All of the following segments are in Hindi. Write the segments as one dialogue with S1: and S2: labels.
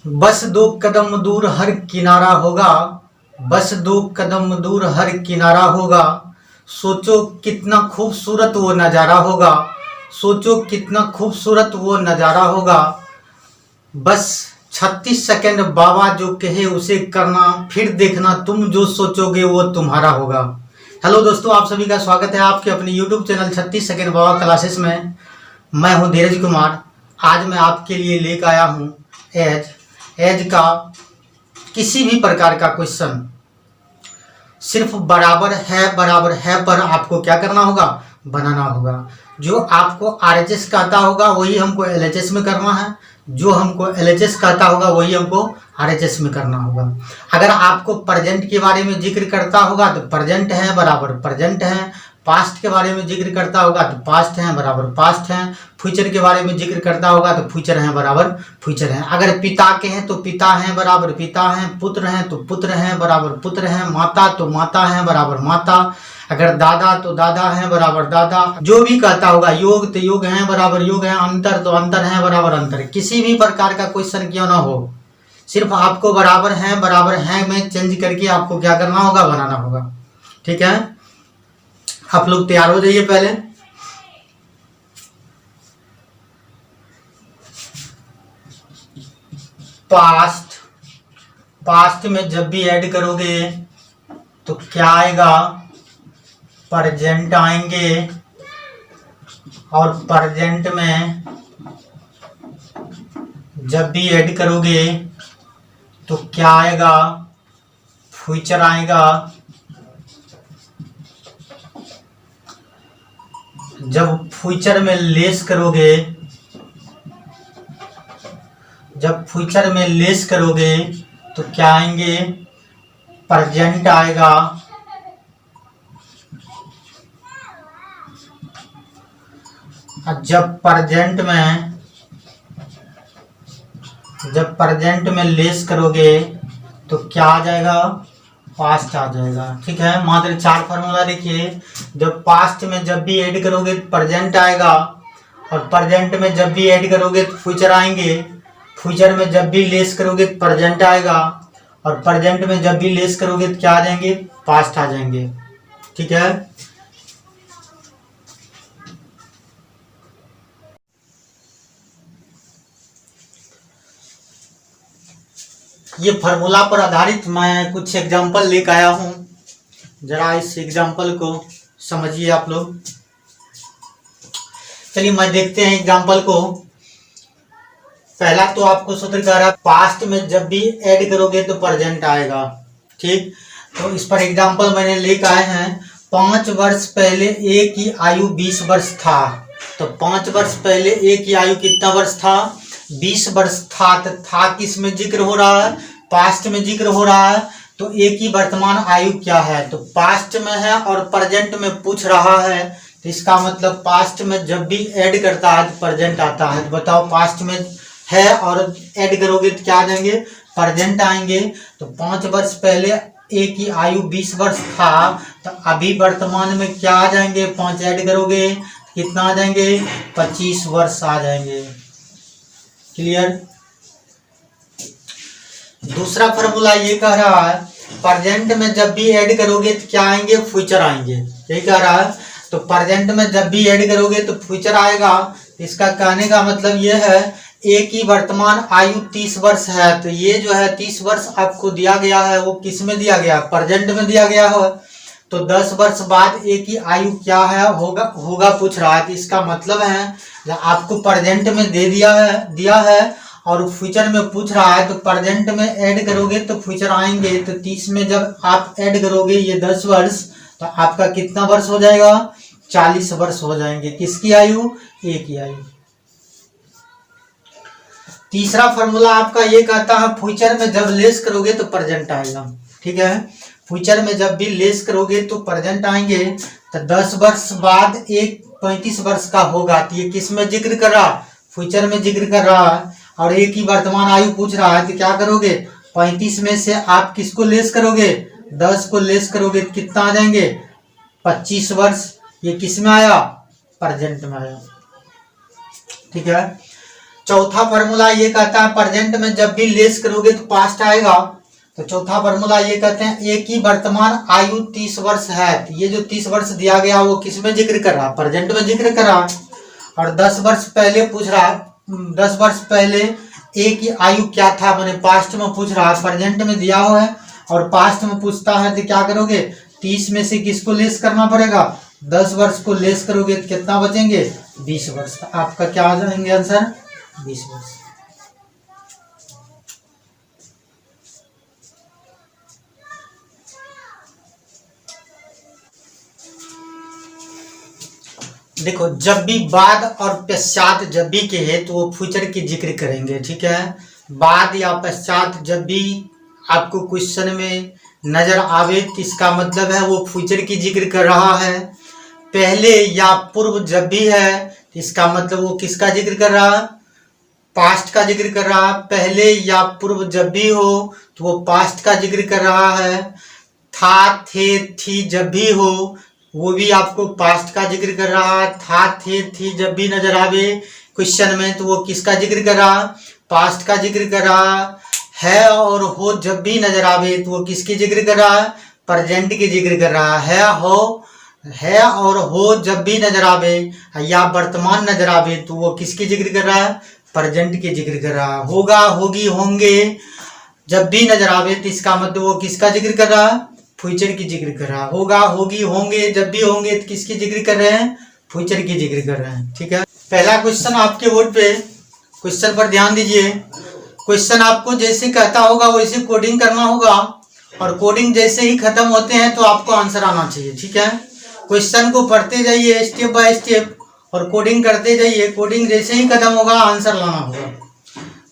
S1: बस 2 कदम दूर हर किनारा होगा। बस 2 कदम दूर हर किनारा होगा। सोचो कितना खूबसूरत वो नज़ारा होगा। सोचो कितना खूबसूरत वो नज़ारा होगा। बस 36 सेकंड बाबा जो कहे उसे करना, फिर देखना तुम जो सोचोगे वो तुम्हारा होगा। हेलो दोस्तों, आप सभी का स्वागत है आपके अपने यूट्यूब चैनल 36 सेकंड बाबा क्लासेस में। मैं हूं धीरज कुमार। आज मैं आपके लिए लेकर आया हूं एज का किसी भी प्रकार का क्वेश्चन। सिर्फ बराबर है पर आपको क्या करना होगा, बनाना होगा। जो आपको आरएचएस का आता होगा वही हमको एलएचएस में करना है, जो हमको एलएचएस का आता होगा वही हमको आरएचएस में करना होगा। अगर आपको प्रेजेंट के बारे में जिक्र करता होगा तो प्रेजेंट है बराबर प्रेजेंट है, पास्ट के बारे में जिक्र करता होगा तो पास्ट है बराबर पास्ट है, फ्यूचर के बारे में जिक्र करता होगा तो फ्यूचर है बराबर फ्यूचर है। अगर पिता के हैं तो पिता हैं बराबर पिता हैं, पुत्र हैं तो पुत्र हैं बराबर पुत्र हैं, माता तो माता है बराबर माता, अगर दादा तो दादा है बराबर दादा। जो भी कहता होगा योग तो योग है बराबर योग है, अंतर तो अंतर है बराबर अंतर। किसी भी प्रकार का क्वेश्चन क्यों ना हो, सिर्फ आपको बराबर है में चेंज करके आपको क्या करना होगा, बनाना होगा। ठीक है, आप लोग तैयार हो जाइए। पहले पास्ट में जब भी ऐड करोगे तो क्या आएगा, प्रेजेंट आएंगे, और प्रेजेंट में जब भी ऐड करोगे तो क्या आएगा, फ्यूचर आएगा। जब फ्यूचर में लेस करोगे तो क्या आएंगे, प्रेजेंट आएगा। जब प्रेजेंट में लेस करोगे तो क्या आ जाएगा, पास्ट आ जाएगा। ठीक है, मात्र 4 फार्मूला देखिए। जब पास्ट में जब भी ऐड करोगे तो प्रेजेंट आएगा, और प्रेजेंट में जब भी ऐड करोगे तो फ्यूचर आएंगे, फ्यूचर में जब भी लेस करोगे तो प्रेजेंट आएगा, और प्रेजेंट में जब भी लेस करोगे तो क्या आ जाएंगे, पास्ट आ जाएंगे। ठीक है, ये फार्मूला पर आधारित मैं कुछ एग्जांपल लेकर आया हूं। जरा इस एग्जांपल को समझिए आप लोग। चलिए मैं देखते हैं एग्जांपल को। पहला तो आपको सूत्र कह रहा है पास्ट में जब भी ऐड करोगे तो प्रेजेंट आएगा। ठीक, तो इस पर एग्जांपल मैंने लेकर आए हैं। 5 वर्ष पहले ए की आयु 20 वर्ष था। तो 5 वर्ष पहले ए की आयु कितना वर्ष था, 20 वर्ष था। तो था किस में जिक्र हो रहा है, पास्ट में जिक्र हो रहा है। तो ए की वर्तमान आयु क्या है, तो पास्ट में है और प्रेजेंट में पूछ रहा है। तो इसका मतलब पास्ट में जब भी ऐड करता है तो प्रेजेंट आता है। तो बताओ, पास्ट में है और ऐड करोगे तो क्या आ जाएंगे, प्रेजेंट आएंगे। तो 5 वर्ष पहले ए की आयु 20 वर्ष था, तो अभी वर्तमान में क्या आ जाएंगे, 5 ऐड करोगे कितना आ जाएंगे, 25 वर्ष आ जाएंगे। क्लियर। दूसरा फॉर्मूला ये कह रहा है प्रेजेंट में जब भी ऐड करोगे तो क्या आएंगे, फ्यूचर आएंगे। यही कह रहा है। तो प्रेजेंट में जब भी ऐड करोगे तो फ्यूचर आएगा। इसका कहने का मतलब ये है ए की वर्तमान आयु 30 वर्ष है। तो ये जो है 30 वर्ष आपको दिया गया है, वो किस में दिया गया, प्रेजेंट में दिया गया है। तो 10 वर्ष बाद ए की आयु क्या है, होगा पूछ रहा है। तो इसका मतलब है आपको प्रेजेंट में दिया है और फ्यूचर में पूछ रहा है। तो प्रेजेंट में ऐड करोगे तो फ्यूचर आएंगे। तो 30 में जब आप ऐड करोगे ये 10 वर्ष, तो आपका कितना वर्ष हो जाएगा, 40 वर्ष हो जाएंगे। किसकी आयु, ए की आयु। तीसरा फॉर्मूला आपका ये कहता है फ्यूचर में जब लेस करोगे तो प्रेजेंट आएगा। ठीक है, फ्यूचर में जब भी लेस करोगे तो प्रेजेंट आएंगे। तो 10 वर्ष बाद एक 35 वर्ष का होगा। तो ये किस में जिक्र कर रहा, फ्यूचर में जिक्र कर रहा है, और ए की वर्तमान आयु पूछ रहा है। तो क्या करोगे, 35 में से आप किसको लेस करोगे, 10 को लेस करोगे तो कितना आ जाएंगे, 25 वर्ष। ये किस में आया, प्रेजेंट में आया। ठीक है, चौथा फॉर्मूला ये कहता है प्रेजेंट में जब भी लेस करोगे तो पास्ट आएगा। तो चौथा फॉर्मूला ये कहते हैं एक ही वर्तमान आयु 30 वर्ष है। तो ये जो 30 वर्ष दिया गया वो किस में जिक्र कर रहा है, प्रेजेंट में जिक्र कर रहा है। और 10 वर्ष पहले पूछ रहा है, 10 वर्ष पहले एक ही आयु क्या था, मैंने पास्ट में पूछ रहा है, प्रेजेंट में दिया हुआ है और पास्ट में पूछता है तो क्या करोगे, 30 में से किसको लेस करना पड़ेगा, 10 वर्ष को लेस करोगे तो कितना बचेंगे, 20 वर्ष। तो आपका क्या आ जाएंगे आंसर, 20 वर्ष। देखो जब भी बाद और पश्चात जब भी के है तो वो फ्यूचर की जिक्र करेंगे, ठीक है। बाद या पश्चात जब भी आपको क्वेश्चन में नजर आवे तो इसका मतलब है वो फ्यूचर की जिक्र कर रहा है। पहले या पूर्व जब भी है तो इसका मतलब वो किसका जिक्र कर रहा है, पास्ट का जिक्र कर रहा है। पहले या पूर्व जब भी हो तो वो पास्ट का जिक्र कर रहा है। था, थे, थी जब भी हो वो भी आपको पास्ट का जिक्र कर रहा है। था, थे, थी जब भी नजर आवे क्वेश्चन में तो वो किसका जिक्र कर रहा है, पास्ट का जिक्र कर रहा है। और हो जब भी नजर आवे तो वो किसकी जिक्र कर रहा है, प्रेजेंट की जिक्र कर रहा है। है और हो जब भी नजर आवे या वर्तमान नजर आवे तो वो किसकी जिक्र कर रहा है, प्रेजेंट की जिक्र कर रहा है। होगा, होगी, होंगे जब भी नजर आवे तो इसका मतलब वो किसका जिक्र कर रहा है, फ्यूचर की जिक्र कर रहा है। होगा, होगी, होंगे जब भी होंगे तो किसकी जिक्र कर रहे हैं, फ्यूचर की जिक्र कर रहे हैं, ठीक है। पहला क्वेश्चन आपके बोर्ड पे, क्वेश्चन पर ध्यान दीजिए। क्वेश्चन आपको जैसे कहता होगा वैसे कोडिंग करना होगा और कोडिंग जैसे ही खत्म होते हैं तो आपको आंसर आना चाहिए, ठीक है। क्वेश्चन को पढ़ते जाइए स्टेप बाय स्टेप और कोडिंग करते जाइए। कोडिंग जैसे ही खत्म होगा आंसर लाना होगा।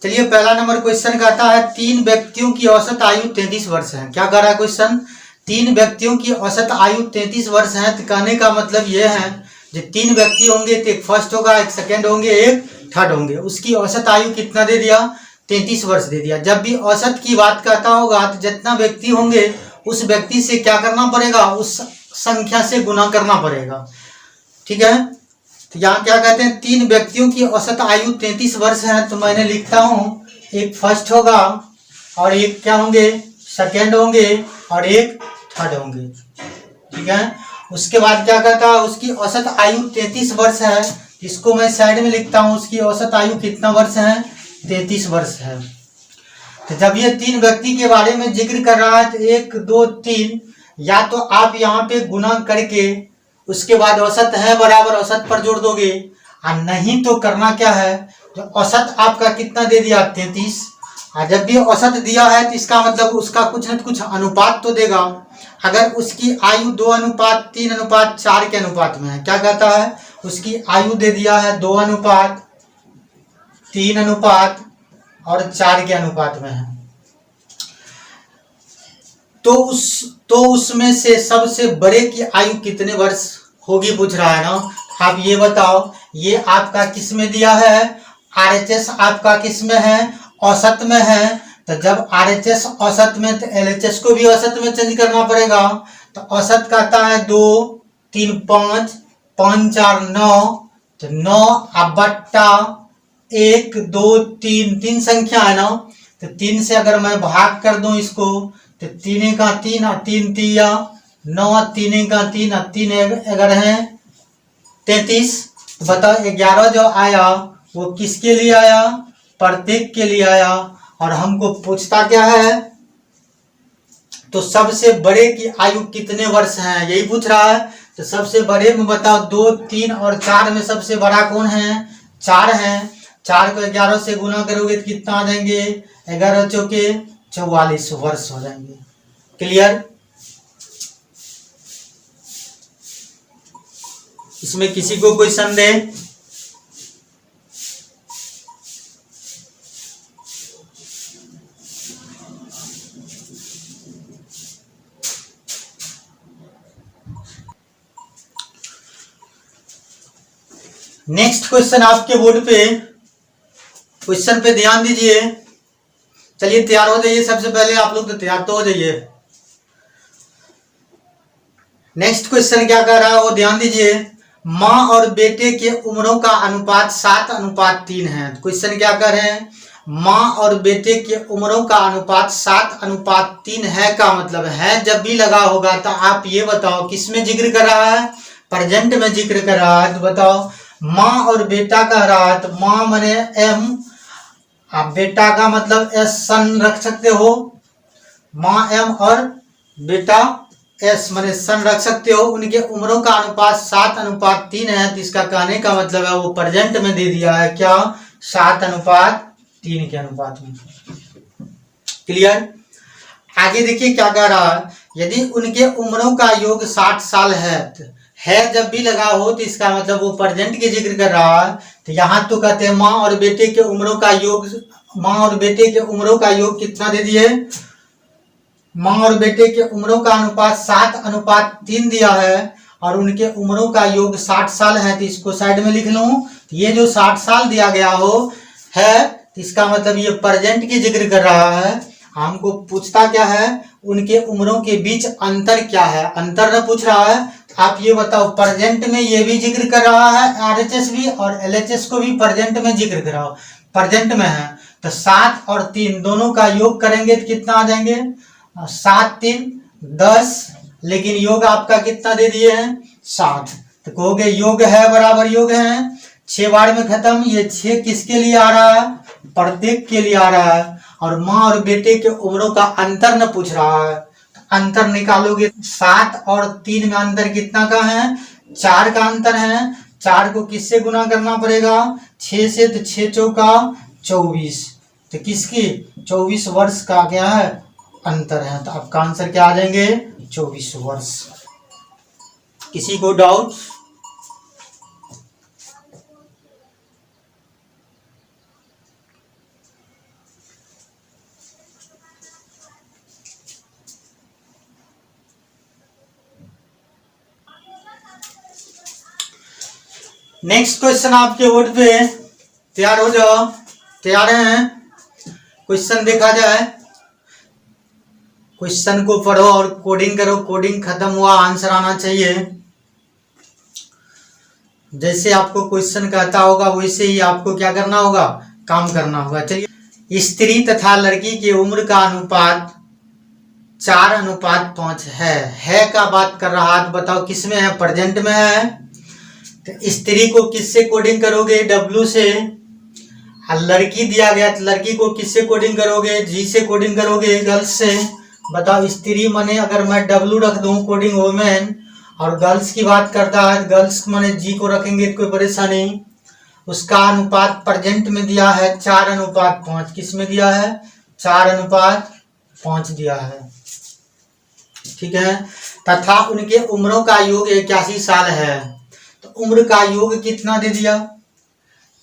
S1: चलिए पहला नंबर क्वेश्चन कहता है 3 व्यक्तियों की औसत आयु 33 वर्ष है। क्या कह रहा है क्वेश्चन, 3 व्यक्तियों की औसत आयु 33 वर्ष है। तो कहने का मतलब यह है जो 3 व्यक्ति होंगे तो एक फर्स्ट होगा, एक सेकेंड होंगे, एक थर्ड होंगे। उसकी औसत आयु कितना दे दिया, 33 वर्ष दे दिया। जब भी औसत की बात करता होगा तो जितना व्यक्ति होंगे उस व्यक्ति से क्या करना पड़ेगा, उस संख्या से गुना करना पड़ेगा, ठीक है। तो यहाँ क्या कहते हैं, 3 व्यक्तियों की औसत आयु 33 वर्ष है। तो मैंने लिखता हूँ एक फर्स्ट होगा और एक क्या होंगे, सेकेंड होंगे और एक थर्ड होंगे, ठीक है। उसके बाद क्या कहता है, उसकी औसत आयु 33 वर्ष है। इसको मैं साइड में लिखता हूँ, उसकी औसत आयु कितना वर्ष है, 33 वर्ष है। तो जब ये 3 व्यक्ति के बारे में जिक्र कर रहा है तो 1 2 3 या तो आप यहाँ पे गुना करके उसके बाद औसत है बराबर औसत पर जोड़ दोगे, और नहीं तो करना क्या है, जो औसत आपका कितना दे दिया 33, और जब भी औसत दिया है तो इसका मतलब उसका कुछ न कुछ अनुपात तो देगा। अगर उसकी आयु 2:3:4 के अनुपात में है, क्या कहता है, उसकी आयु दे दिया है 2:3:4 के अनुपात में है, तो उसमें से सबसे बड़े की आयु कितने वर्ष होगी पूछ रहा है ना। आप ये बताओ, ये आपका किस में दिया है, RHS आपका किस में है, औसत में है। तो जब RHS औसत में तो LHS को भी औसत में चेंज करना पड़ेगा। तो औसत कहता है 2 3 5 5 4 9, तो 9 बट्टा 1 2 3, 3 संख्या है ना। तो 3 से अगर मैं भाग कर दूं इसको तो 3 का 3 3 तिया 9, 3 का 3 3 अगर है 33। बताओ 11 जो आया वो किसके लिए आया, प्रत्येक के लिए आया। और हमको पूछता क्या है, तो सबसे बड़े की आयु कितने वर्ष है यही पूछ रहा है। तो सबसे बड़े में बताओ 2 3 और 4 में सबसे बड़ा कौन है, 4 है। 4 को 11 से गुना करोगे तो कितना आ जाएंगे, 11 चौके 44 वर्ष हो जाएंगे। क्लियर, इसमें किसी को कोई संदेह? नेक्स्ट क्वेश्चन आपके बोर्ड पे, क्वेश्चन पे ध्यान दीजिए। चलिए तैयार हो जाइए, सबसे पहले आप लोग तो तैयार तो हो जाइए। नेक्स्ट क्वेश्चन क्या कह रहा है वो ध्यान दीजिए। माँ और बेटे के उम्रों का अनुपात 7:3 है। क्वेश्चन क्या कर रहे हैं, माँ और बेटे के उम्रों का अनुपात 7:3 है का मतलब है जब भी लगा होगा तो आप ये बताओ किस में जिक्र कर रहा है, प्रेजेंट में जिक्र कर रहा है। तो बताओ माँ और बेटा कह रहा है तो माँ माने एम, आप बेटा का मतलब एस सन रख सकते हो, माँ एम और बेटा एस माने सन रख सकते हो। उनके उम्रों का अनुपात 7:3 है तो इसका कहने का मतलब है वो प्रेजेंट में दे दिया है क्या, 7:3 के अनुपात में। क्लियर। आगे देखिए क्या कह रहा है, यदि उनके उम्रों का योग 60 साल है जब भी लगा हो तो इसका मतलब वो प्रेजेंट के जिक्र कर रहा है। तो यहाँ तो कहते हैं माँ और बेटे के उम्रों का योग, माँ और बेटे के उम्रों का योग कितना दे दिए, माँ और बेटे के उम्रों का अनुपात 7:3 दिया है और उनके उम्रों का योग 60 साल है तो इसको साइड में लिख लूं। तो ये जो 60 साल दिया गया हो है तो इसका मतलब ये प्रेजेंट की जिक्र कर रहा है। हमको पूछता क्या है, उनके उम्रों के बीच अंतर क्या है, अंतर न पूछ रहा है। तो आप ये बताओ प्रेजेंट में ये भी जिक्र कर रहा है आरएचएस भी और एलएचएस को भी प्रेजेंट में जिक्र कर रहा हो, प्रेजेंट में है तो 7 और 3 दोनों का योग करेंगे तो कितना आ जाएंगे, 7 3 10, लेकिन योग आपका कितना दे दिए हैं 7। तो कहोगे योग है बराबर योग है, 6 बार में खत्म। ये 6 किसके लिए आ रहा है, प्रत्येक के लिए आ रहा है। और माँ और बेटे के उम्रों का अंतर न पूछ रहा है, अंतर निकालोगे 7 और 3 में अंतर कितना का है, 4 का अंतर है। 4 को किससे गुना करना पड़ेगा, 6 से, तो 6 चौका 24, तो किसकी 24 वर्ष का क्या है अंतर है। तो आपका आंसर क्या आ जाएंगे 24 वर्ष। किसी को डाउट? नेक्स्ट क्वेश्चन आपके बोर्ड पे, तैयार हो जाओ, तैयार हैं? क्वेश्चन देखा जाए, क्वेश्चन को पढ़ो और कोडिंग करो। कोडिंग खत्म हुआ आंसर आना चाहिए। जैसे आपको क्वेश्चन कहता होगा वैसे ही आपको क्या करना होगा, काम करना होगा। चलिए, स्त्री तथा लड़की की उम्र का अनुपात 4:5 है का बात कर रहा है। तो बताओ किस में है, प्रेजेंट में है। तो स्त्री को किससे कोडिंग करोगे, W से। लड़की दिया गया तो लड़की को किससे कोडिंग करोगे, G से कोडिंग करोगे, गर्ल्स से। बताओ स्त्री माने अगर मैं W रख दूं कोडिंग वोमेन, और गर्ल्स की बात करता है गर्ल्स माने G को रखेंगे तो कोई परेशानी। उसका अनुपात प्रेजेंट में दिया है 4:5। किस में दिया है, 4:5 दिया है। ठीक है। तथा उनके उम्रों का योग 81 साल है। तो उम्र का योग कितना दे दिया,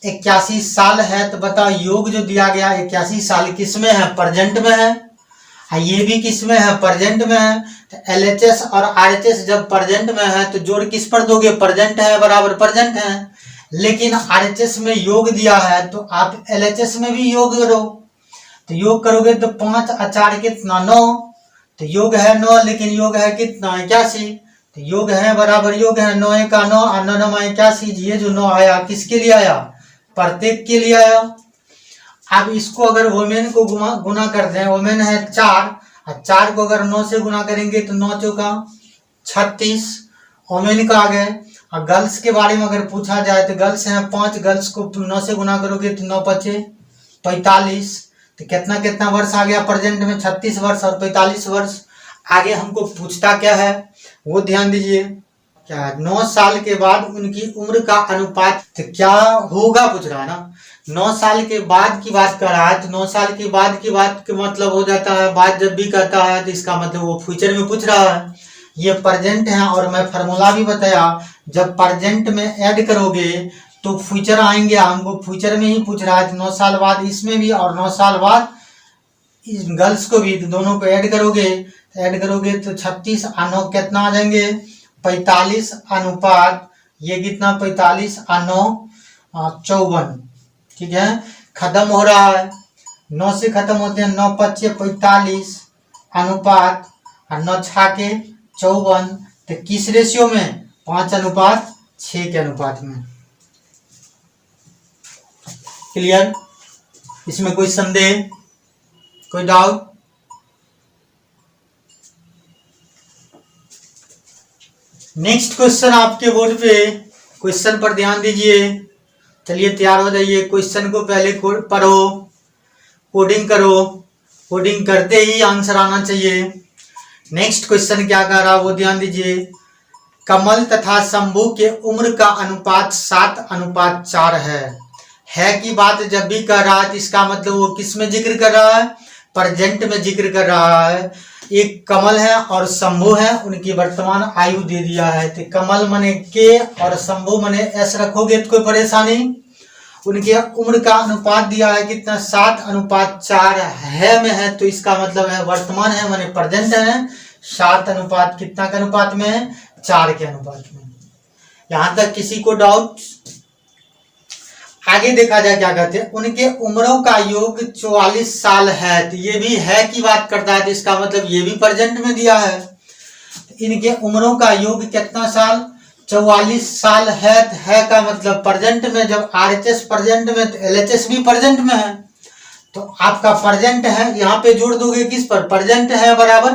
S1: 81 साल है। तो बताओ योग जो दिया गया 81 साल किस में है, प्रेजेंट में है। ये भी किस में है, प्रेजेंट में है। तो एलएचएस और आरएचएस जब प्रेजेंट में है तो जोड़ किस पर दोगे, प्रेजेंट है बराबर प्रेजेंट है। लेकिन आरएचएस में योग दिया है तो आप एलएचएस में भी योग करो। तो योग करोगे तो 5 और 4 कितना 9, तो योग है 9, लेकिन योग है कितना 81। तो योग है बराबर योग है 9 का 9 और 9 9 81। ये जो 9 आया किसके लिए आया, प्रत्येक के लिए आया। अब इसको अगर वोमेन को गुना कर दें, वोमेन है 4 और 4 को अगर 9 से गुना करेंगे तो 9 चौका 36 वोमेन का आ गए। और गर्ल्स के बारे में अगर पूछा जाए तो गर्ल्स हैं 5, गर्ल्स को 9 से गुना करोगे तो 9 5 45। तो कितना कितना वर्ष आ गया प्रेजेंट में, 36 वर्ष और 45 वर्ष। आगे हमको पूछता क्या है वो ध्यान दीजिए, क्या 9 साल के बाद उनकी उम्र का अनुपात तो क्या होगा पूछ रहा है ना। 9 साल के बाद की बात कर रहा है तो 9 साल के बाद की बात का मतलब हो जाता है, बात जब भी कहता है तो इसका मतलब वो फ्यूचर में पूछ रहा है। ये प्रेजेंट है और मैं फार्मूला भी बताया, जब प्रेजेंट में ऐड करोगे तो फ्यूचर आएंगे। हमको फ्यूचर में ही पूछ रहा है, 9 साल बाद इसमें भी और 9 साल बाद गर्ल्स को भी, तो दोनों को ऐड करोगे तो 36 और 9 कितना आ जाएंगे 45 अनुपात ये कितना 45 और 9 54। ठीक है, खत्म हो रहा है, 9 से खत्म होते हैं, 9 5 45 अनुपात और 9 6 54। तो किस रेशियो में, 5:5 6 के अनुपात में। क्लियर? इसमें कोई संदेह, कोई डाउट? नेक्स्ट क्वेश्चन आपके बोर्ड पे, क्वेश्चन पर ध्यान दीजिए। चलिए तैयार हो जाइए, क्वेश्चन को पहले पढ़ो, कोडिंग करो, कोडिंग करते ही आंसर आना चाहिए। नेक्स्ट क्वेश्चन क्या कह रहा है वो ध्यान दीजिए। कमल तथा शंभू के उम्र का अनुपात 7:4 है की बात जब भी कर रहा है तो इसका मतलब वो किस में जिक्र कर रहा है? प्रेजेंट में जिक्र कर रहा है। एक कमल है और शंभू है, उनकी वर्तमान आयु दे दिया है। तो कमल मने के और शंभू मने एस रखोगे तो कोई परेशानी। उनके उम्र का अनुपात दिया है कितना? 7:4 है में है, तो इसका मतलब है वर्तमान है माने प्रेजेंट है। 7 अनुपात कितना के अनुपात में है? 4 के अनुपात में। यहां तक किसी को डाउट? आगे देखा जाए क्या कहते हैं। उनके उम्रों का योग 44 साल है, तो ये भी है की बात करता है, तो इसका मतलब ये भी प्रेजेंट में दिया है। इनके उम्रों का योग कितना साल? 44 साल है का मतलब प्रेजेंट में। जब RHS प्रेजेंट में तो LHS भी प्रेजेंट में है, तो आपका प्रेजेंट है, यहाँ पे जोड़ दोगे किस पर? प्रेजेंट है बराबर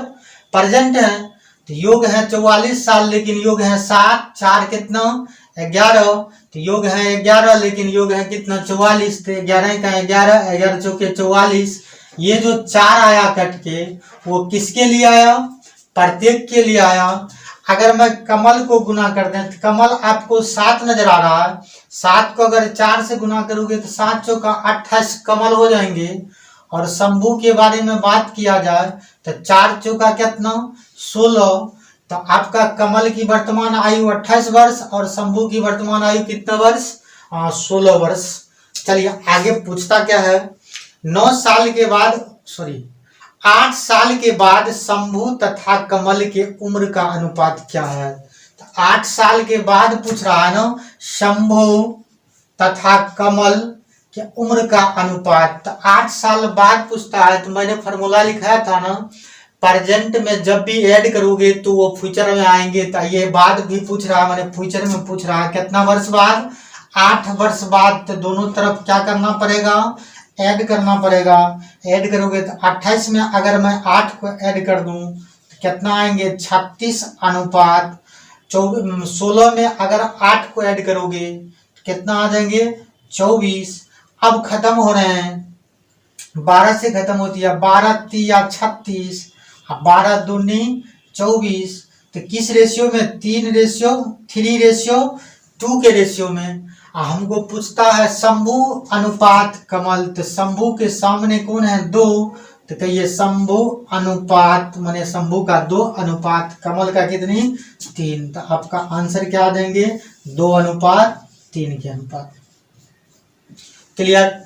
S1: प्रेजेंट है, तो योग है 44 साल, लेकिन योग है 7, 4 कितना? 11, तो योग है 11 लेकिन योग है कितना? 44, तो 11 का 11, 11 चौके 44। ये जो 4 आया कट के, वो किसके लिए आया? प्रत्येक के लिए आया। अगर मैं कमल को गुना कर दें तो कमल आपको 7 नजर आ रहा है, 7 को अगर 4 से गुना करोगे तो 7 चौका 28 कमल हो जाएंगे। और शंभू के बारे में बात किया जाए तो 4 चौका कितना? 16। तो आपका कमल की वर्तमान आयु 28 वर्ष और शंभू की वर्तमान आयु कितना वर्ष? 16 वर्ष। चलिए आगे पूछता क्या है। 9 साल के बाद 8 साल के बाद शंभू तथा कमल के उम्र का अनुपात क्या है? तो 8 साल के बाद पूछ रहा है ना, शंभू तथा कमल के उम्र का अनुपात। तो 8 साल बाद पूछता है, तो मैंने फॉर्मूला लिखाया था ना, प्रेजेंट में जब भी ऐड करोगे तो वो फ्यूचर में आएंगे। तो ये बाद भी पूछ रहा है, मैंने फ्यूचर में पूछ रहा है कितना वर्ष बाद? 8 वर्ष बाद। तो दोनों तरफ क्या करना पड़ेगा? ऐड करना पड़ेगा। ऐड करोगे तो 28 में अगर मैं 8 को ऐड कर दूं तो कितना आएंगे? 36:16 में अगर 8 को ऐड करोगे तो कितना आ जाएंगे? 24। अब खत्म हो रहे हैं, 12 से खत्म होती है, 12 3 36, 12 दूनी 24। तो किस रेशियो में? 3:2 के रेशियो में। हमको पूछता है शंभू अनुपात कमल, तो शंभू के सामने कौन है? 2, तो कहिए शंभू अनुपात माने शंभू का 2 अनुपात, कमल का कितनी? 3। तो आपका आंसर क्या आ जाएंगे? 2:3 के अनुपात। क्लियर?